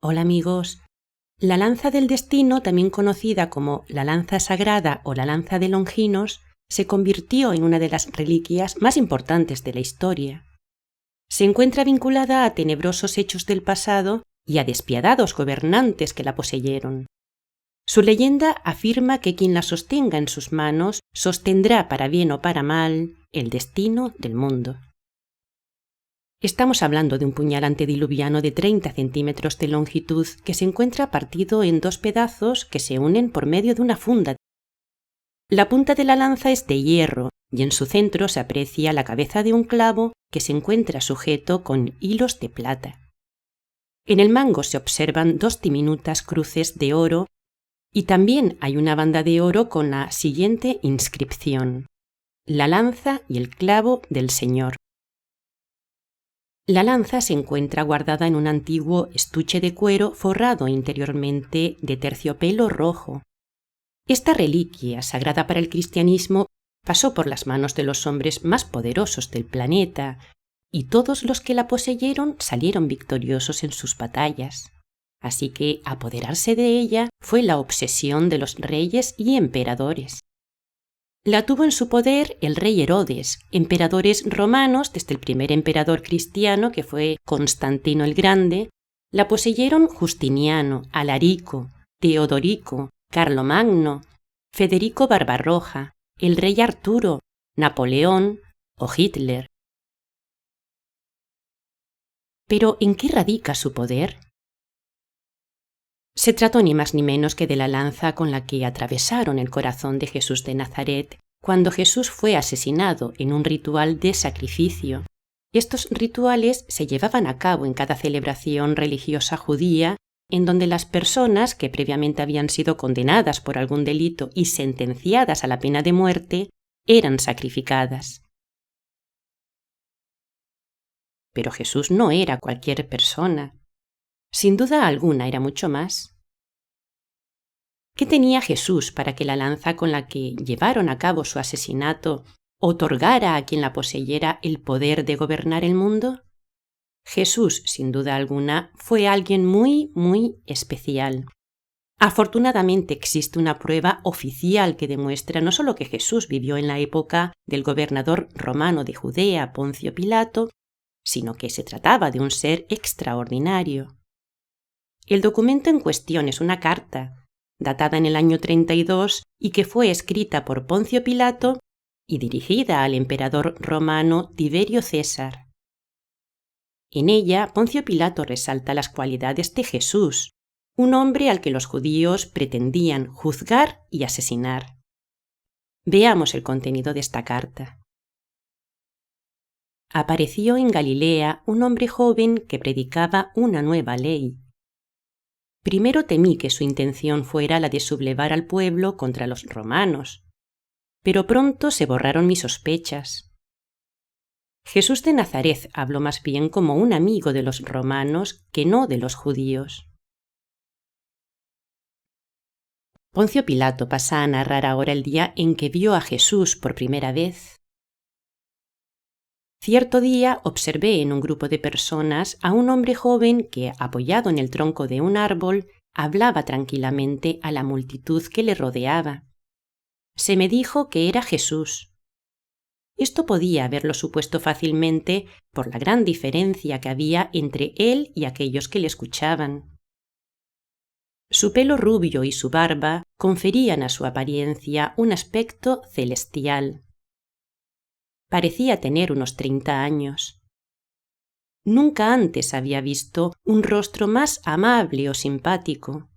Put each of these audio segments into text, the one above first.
Hola amigos. La lanza del destino, también conocida como la lanza sagrada o la lanza de Longinos, se convirtió en una de las reliquias más importantes de la historia. Se encuentra vinculada a tenebrosos hechos del pasado y a despiadados gobernantes que la poseyeron. Su leyenda afirma que quien la sostenga en sus manos sostendrá para bien o para mal el destino del mundo. Estamos hablando de un puñal antediluviano de 30 centímetros de longitud que se encuentra partido en dos pedazos que se unen por medio de una funda. La punta de la lanza es de hierro y en su centro se aprecia la cabeza de un clavo que se encuentra sujeto con hilos de plata. En el mango se observan dos diminutas cruces de oro y también hay una banda de oro con la siguiente inscripción: La lanza y el clavo del Señor. La lanza se encuentra guardada en un antiguo estuche de cuero forrado interiormente de terciopelo rojo. Esta reliquia, sagrada para el cristianismo, pasó por las manos de los hombres más poderosos del planeta, y todos los que la poseyeron salieron victoriosos en sus batallas. Así que apoderarse de ella fue la obsesión de los reyes y emperadores. La tuvo en su poder el rey Herodes, emperadores romanos, desde el primer emperador cristiano, que fue Constantino el Grande, la poseyeron Justiniano, Alarico, Teodorico, Carlomagno, Federico Barbarroja, el rey Arturo, Napoleón o Hitler. ¿Pero en qué radica su poder? Se trató ni más ni menos que de la lanza con la que atravesaron el corazón de Jesús de Nazaret cuando Jesús fue asesinado en un ritual de sacrificio. Estos rituales se llevaban a cabo en cada celebración religiosa judía, en donde las personas que previamente habían sido condenadas por algún delito y sentenciadas a la pena de muerte eran sacrificadas. Pero Jesús no era cualquier persona. Sin duda alguna era mucho más. ¿Qué tenía Jesús para que la lanza con la que llevaron a cabo su asesinato otorgara a quien la poseyera el poder de gobernar el mundo? Jesús, sin duda alguna, fue alguien muy, muy especial. Afortunadamente existe una prueba oficial que demuestra no solo que Jesús vivió en la época del gobernador romano de Judea, Poncio Pilato, sino que se trataba de un ser extraordinario. El documento en cuestión es una carta, datada en el año 32 y que fue escrita por Poncio Pilato y dirigida al emperador romano Tiberio César. En ella, Poncio Pilato resalta las cualidades de Jesús, un hombre al que los judíos pretendían juzgar y asesinar. Veamos el contenido de esta carta. Apareció en Galilea un hombre joven que predicaba una nueva ley. Primero temí que su intención fuera la de sublevar al pueblo contra los romanos, pero pronto se borraron mis sospechas. Jesús de Nazaret habló más bien como un amigo de los romanos que no de los judíos. Poncio Pilato pasa a narrar ahora el día en que vio a Jesús por primera vez. Cierto día observé en un grupo de personas a un hombre joven que, apoyado en el tronco de un árbol, hablaba tranquilamente a la multitud que le rodeaba. Se me dijo que era Jesús. Esto podía haberlo supuesto fácilmente por la gran diferencia que había entre él y aquellos que le escuchaban. Su pelo rubio y su barba conferían a su apariencia un aspecto celestial. Parecía tener unos 30 años. Nunca antes había visto un rostro más amable o simpático.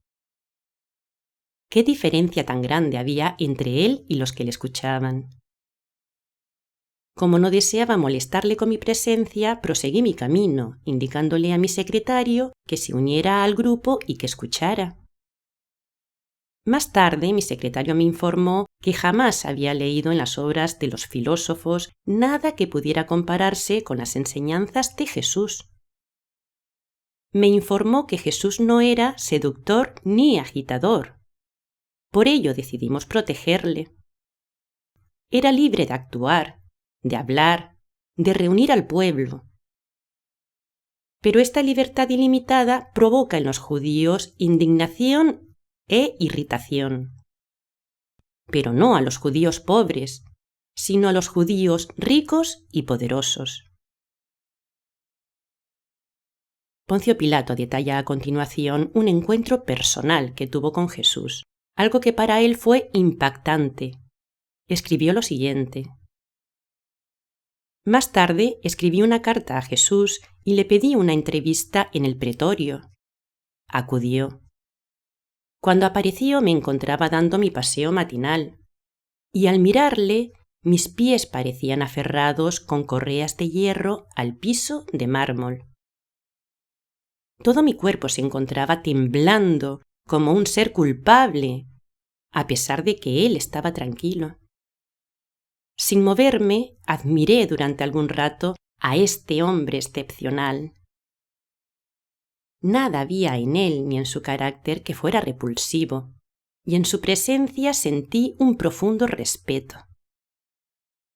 ¿Qué diferencia tan grande había entre él y los que le escuchaban? Como no deseaba molestarle con mi presencia, proseguí mi camino, indicándole a mi secretario que se uniera al grupo y que escuchara. Más tarde, mi secretario me informó que jamás había leído en las obras de los filósofos nada que pudiera compararse con las enseñanzas de Jesús. Me informó que Jesús no era seductor ni agitador. Por ello decidimos protegerle. Era libre de actuar, de hablar, de reunir al pueblo. Pero esta libertad ilimitada provoca en los judíos indignación e irritación. Pero no a los judíos pobres, sino a los judíos ricos y poderosos. Poncio Pilato detalla a continuación un encuentro personal que tuvo con Jesús, algo que para él fue impactante. Escribió lo siguiente: Más tarde escribí una carta a Jesús y le pedí una entrevista en el pretorio. Acudió. Cuando apareció me encontraba dando mi paseo matinal, y al mirarle mis pies parecían aferrados con correas de hierro al piso de mármol. Todo mi cuerpo se encontraba temblando como un ser culpable, a pesar de que él estaba tranquilo. Sin moverme, admiré durante algún rato a este hombre excepcional. Nada había en él ni en su carácter que fuera repulsivo, y en su presencia sentí un profundo respeto.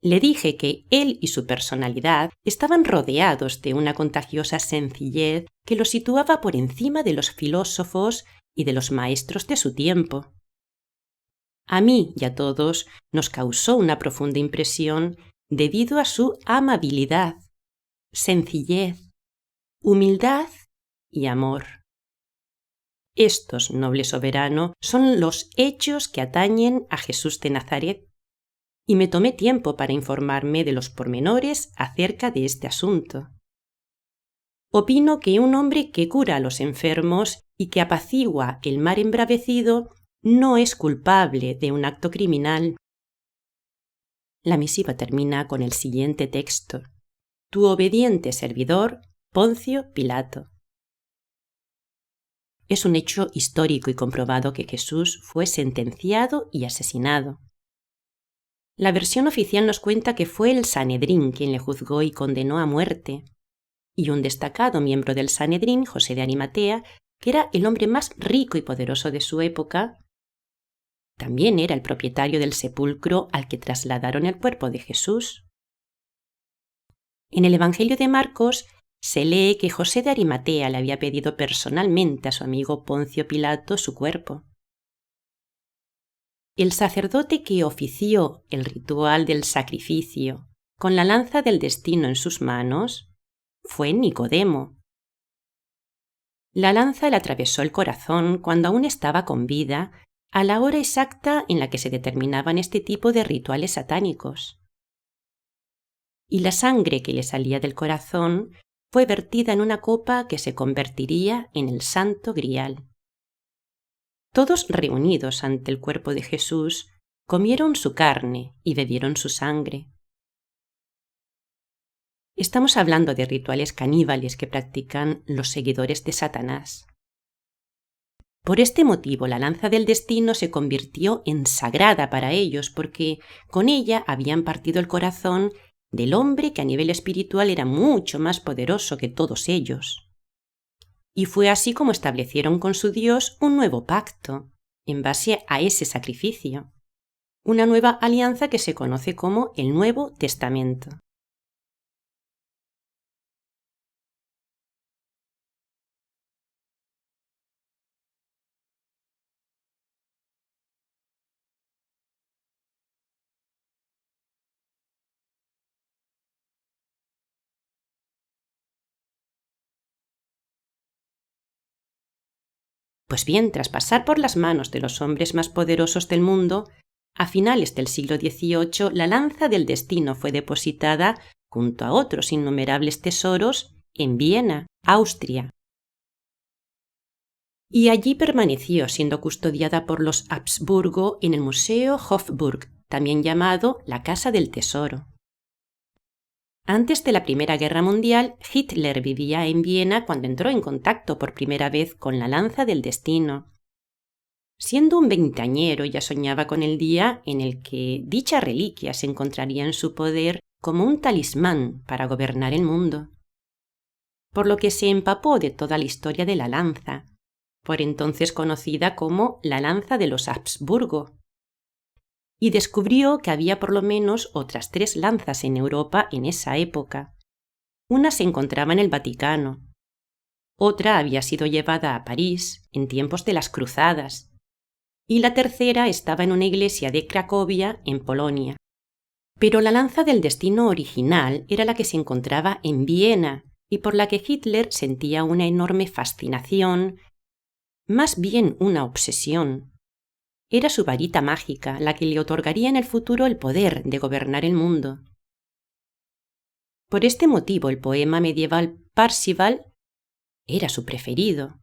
Le dije que él y su personalidad estaban rodeados de una contagiosa sencillez que lo situaba por encima de los filósofos y de los maestros de su tiempo. A mí y a todos nos causó una profunda impresión debido a su amabilidad, sencillez, humildad y amor. Estos, noble soberano, son los hechos que atañen a Jesús de Nazaret, y me tomé tiempo para informarme de los pormenores acerca de este asunto. Opino que un hombre que cura a los enfermos y que apacigua el mar embravecido no es culpable de un acto criminal. La misiva termina con el siguiente texto: Tu obediente servidor, Poncio Pilato. Es un hecho histórico y comprobado que Jesús fue sentenciado y asesinado. La versión oficial nos cuenta que fue el Sanedrín quien le juzgó y condenó a muerte, y un destacado miembro del Sanedrín, José de Arimatea, que era el hombre más rico y poderoso de su época, también era el propietario del sepulcro al que trasladaron el cuerpo de Jesús. En el Evangelio de Marcos se lee que José de Arimatea le había pedido personalmente a su amigo Poncio Pilato su cuerpo. El sacerdote que ofició el ritual del sacrificio con la lanza del destino en sus manos fue Nicodemo. La lanza le atravesó el corazón cuando aún estaba con vida, a la hora exacta en la que se determinaban este tipo de rituales satánicos. Y la sangre que le salía del corazón fue vertida en una copa que se convertiría en el Santo Grial. Todos reunidos ante el cuerpo de Jesús, comieron su carne y bebieron su sangre. Estamos hablando de rituales caníbales que practican los seguidores de Satanás. Por este motivo, la lanza del destino se convirtió en sagrada para ellos, porque con ella habían partido el corazón del hombre que a nivel espiritual era mucho más poderoso que todos ellos. Y fue así como establecieron con su Dios un nuevo pacto, en base a ese sacrificio, una nueva alianza que se conoce como el Nuevo Testamento. Pues bien, tras pasar por las manos de los hombres más poderosos del mundo, a finales del siglo XVIII la lanza del destino fue depositada, junto a otros innumerables tesoros, en Viena, Austria. Y allí permaneció siendo custodiada por los Habsburgo en el Museo Hofburg, también llamado la Casa del Tesoro. Antes de la Primera Guerra Mundial, Hitler vivía en Viena cuando entró en contacto por primera vez con la lanza del destino. Siendo un veinteañero, ya soñaba con el día en el que dicha reliquia se encontraría en su poder como un talismán para gobernar el mundo. Por lo que se empapó de toda la historia de la lanza, por entonces conocida como la lanza de los Habsburgo, y descubrió que había por lo menos otras 3 lanzas en Europa en esa época. Una se encontraba en el Vaticano, otra había sido llevada a París en tiempos de las Cruzadas, y la tercera estaba en una iglesia de Cracovia, en Polonia. Pero la lanza del destino original era la que se encontraba en Viena y por la que Hitler sentía una enorme fascinación, más bien una obsesión. Era su varita mágica la que le otorgaría en el futuro el poder de gobernar el mundo. Por este motivo el poema medieval Parzival era su preferido,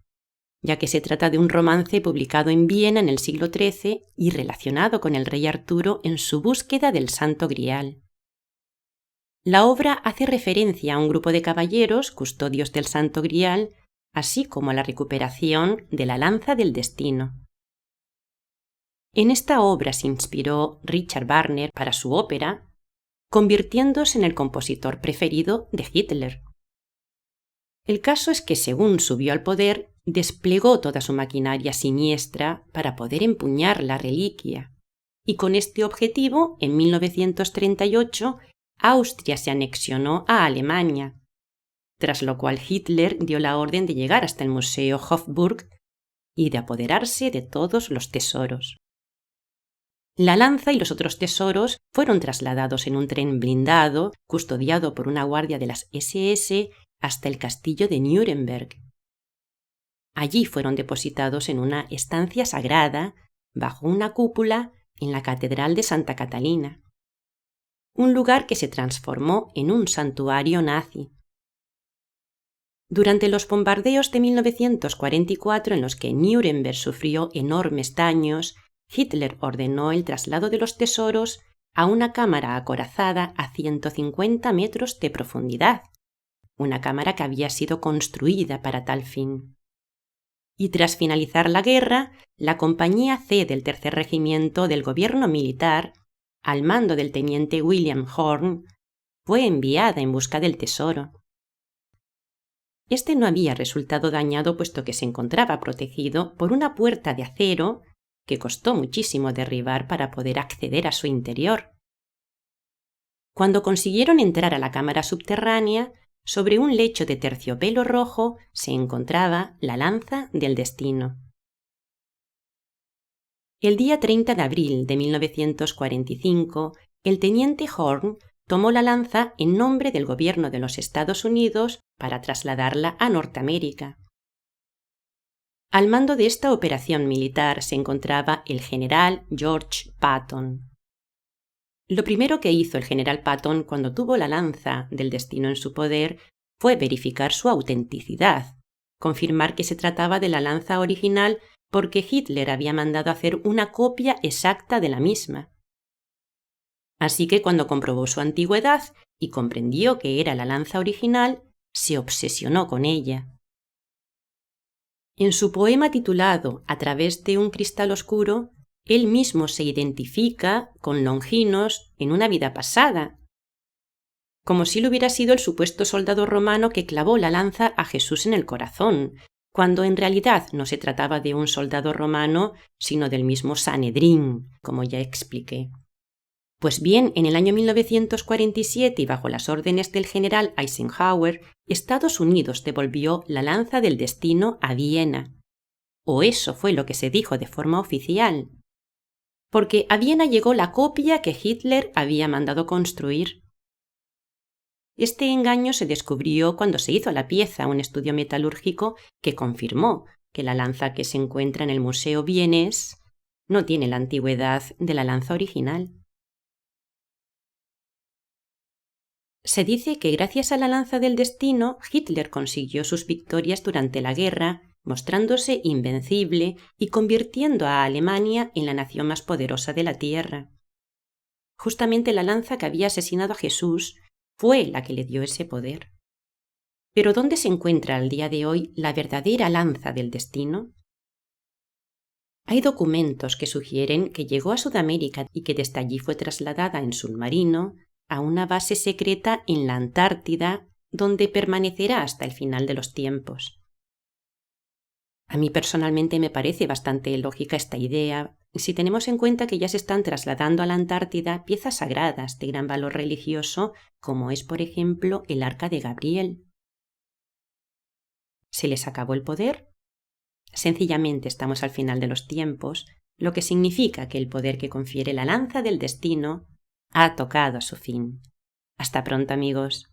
ya que se trata de un romance publicado en Viena en el siglo XIII y relacionado con el rey Arturo en su búsqueda del Santo Grial. La obra hace referencia a un grupo de caballeros custodios del Santo Grial, así como a la recuperación de la lanza del destino. En esta obra se inspiró Richard Wagner para su ópera, convirtiéndose en el compositor preferido de Hitler. El caso es que, según subió al poder, desplegó toda su maquinaria siniestra para poder empuñar la reliquia, y con este objetivo, en 1938, Austria se anexionó a Alemania, tras lo cual Hitler dio la orden de llegar hasta el Museo Hofburg y de apoderarse de todos los tesoros. La lanza y los otros tesoros fueron trasladados en un tren blindado, custodiado por una guardia de las SS, hasta el castillo de Nuremberg. Allí fueron depositados en una estancia sagrada, bajo una cúpula, en la Catedral de Santa Catalina, un lugar que se transformó en un santuario nazi. Durante los bombardeos de 1944, en los que Nuremberg sufrió enormes daños, Hitler ordenó el traslado de los tesoros a una cámara acorazada a 150 metros de profundidad, una cámara que había sido construida para tal fin. Y tras finalizar la guerra, la Compañía C del Tercer Regimiento del Gobierno Militar, al mando del teniente William Horn, fue enviada en busca del tesoro. Este no había resultado dañado puesto que se encontraba protegido por una puerta de acero que costó muchísimo derribar para poder acceder a su interior. Cuando consiguieron entrar a la cámara subterránea, sobre un lecho de terciopelo rojo se encontraba la lanza del destino. El día 30 de abril de 1945, el teniente Horn tomó la lanza en nombre del gobierno de los Estados Unidos para trasladarla a Norteamérica. Al mando de esta operación militar se encontraba el general George Patton. Lo primero que hizo el general Patton cuando tuvo la lanza del destino en su poder fue verificar su autenticidad, confirmar que se trataba de la lanza original porque Hitler había mandado hacer una copia exacta de la misma. Así que cuando comprobó su antigüedad y comprendió que era la lanza original, se obsesionó con ella. En su poema titulado A través de un cristal oscuro, él mismo se identifica con Longinos en una vida pasada, como si él hubiera sido el supuesto soldado romano que clavó la lanza a Jesús en el corazón, cuando en realidad no se trataba de un soldado romano, sino del mismo Sanedrín, como ya expliqué. Pues bien, en el año 1947 y bajo las órdenes del general Eisenhower, Estados Unidos devolvió la lanza del destino a Viena. O eso fue lo que se dijo de forma oficial. Porque a Viena llegó la copia que Hitler había mandado construir. Este engaño se descubrió cuando se hizo a la pieza un estudio metalúrgico que confirmó que la lanza que se encuentra en el Museo vienés no tiene la antigüedad de la lanza original. Se dice que gracias a la lanza del destino, Hitler consiguió sus victorias durante la guerra, mostrándose invencible y convirtiendo a Alemania en la nación más poderosa de la Tierra. Justamente la lanza que había asesinado a Jesús fue la que le dio ese poder. Pero ¿dónde se encuentra al día de hoy la verdadera lanza del destino? Hay documentos que sugieren que llegó a Sudamérica y que desde allí fue trasladada en submarino a una base secreta en la Antártida, donde permanecerá hasta el final de los tiempos. A mí personalmente me parece bastante lógica esta idea, si tenemos en cuenta que ya se están trasladando a la Antártida piezas sagradas de gran valor religioso, como es, por ejemplo, el Arca de Gabriel. ¿Se les acabó el poder? Sencillamente estamos al final de los tiempos, lo que significa que el poder que confiere la lanza del destino ha tocado a su fin. Hasta pronto, amigos.